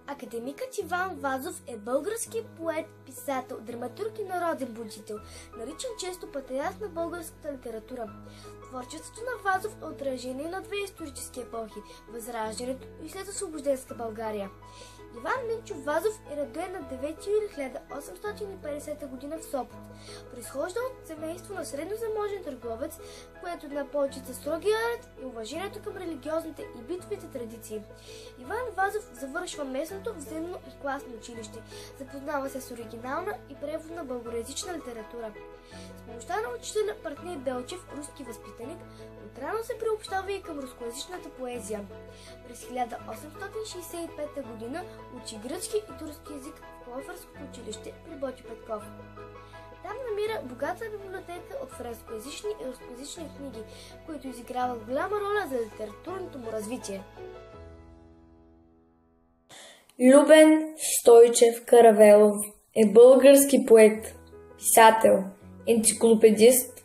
Академикът Иван Вазов е български поет, писател, драматург и народен будител, наричан често патриарх на българската литература. Творчеството на Вазов е отражение на две исторически епохи – Възраждането и след освобожденска България. Иван Минчов Вазов е роден на 9 юли 1850 г. в Сопот. Произхожда от семейство на среднозаможен търговец, което на почита строгия ред и уважението към религиозните и битовите традиции. Иван Вазов завършва местното взаимно и класно училище, запознава се с оригинална и преводна българоязична литература. С помощта на учителя Партней Белчев, руски възпитаник, отрано се приобщава и към рускоязичната поезия. През 1865 г. учи гръцки и турски език в Клофърското училище при Ботьо Петков. Там намира богата библиотека от френскоязични и рускоязични книги, които изиграват голяма роля за литературното му развитие. Любен Стойчев Каравелов е български поет, писател, енциклопедист,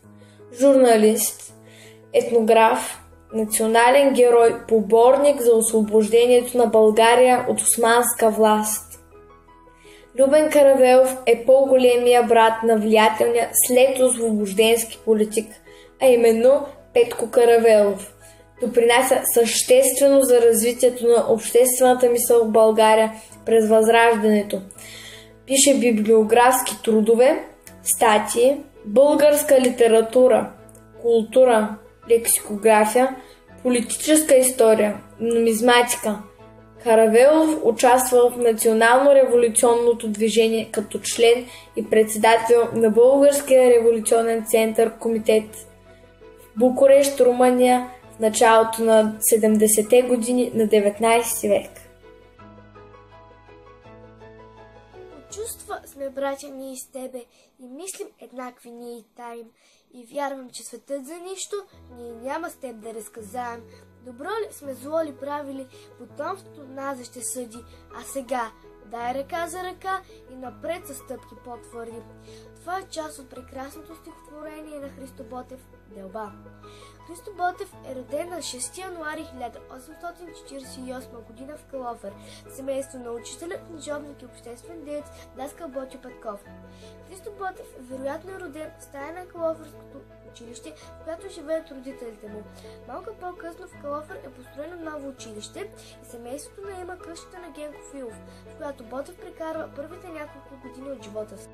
журналист, етнограф, национален герой, поборник за освобождението на България от османска власт. Любен Каравелов е по-големия брат на влиятелния следосвобожденски политик, а именно Петко Каравелов. Допринася съществено за развитието на обществената мисъл в България през Възраждането. Пише библиографски трудове, статии, българска литература, култура, лексикография, политическа история, нумизматика. Каравелов участва в национално-революционното движение като член и председател на Българския революционен център комитет в Букурещ, Румъния в началото на 70-те години на 19 век. От чувства сме братя ние с тебе и мислим еднакви ние и таим. И вярвам, че светът за нищо ние няма с теб да разказаем. Добро ли сме, зло ли правили, потомството нас ще съди. А сега дай ръка за ръка и напред със стъпки по-твърди. Това е част от прекрасното стихотворение на Христо Ботев «Делба». Христо Ботев е роден на 6 януари 1848 г. в Калофер, в семейство на учителя, книжовник и обществен деец Даскал Ботьо Петков. Христо Ботев вероятно е роден в стая на Калоферското училище, в която живеят родителите му. Малко по-късно в Калофер е построено ново училище и семейството наема къщата на Генко Филов, в която Ботев прекарва първите няколко години от живота си.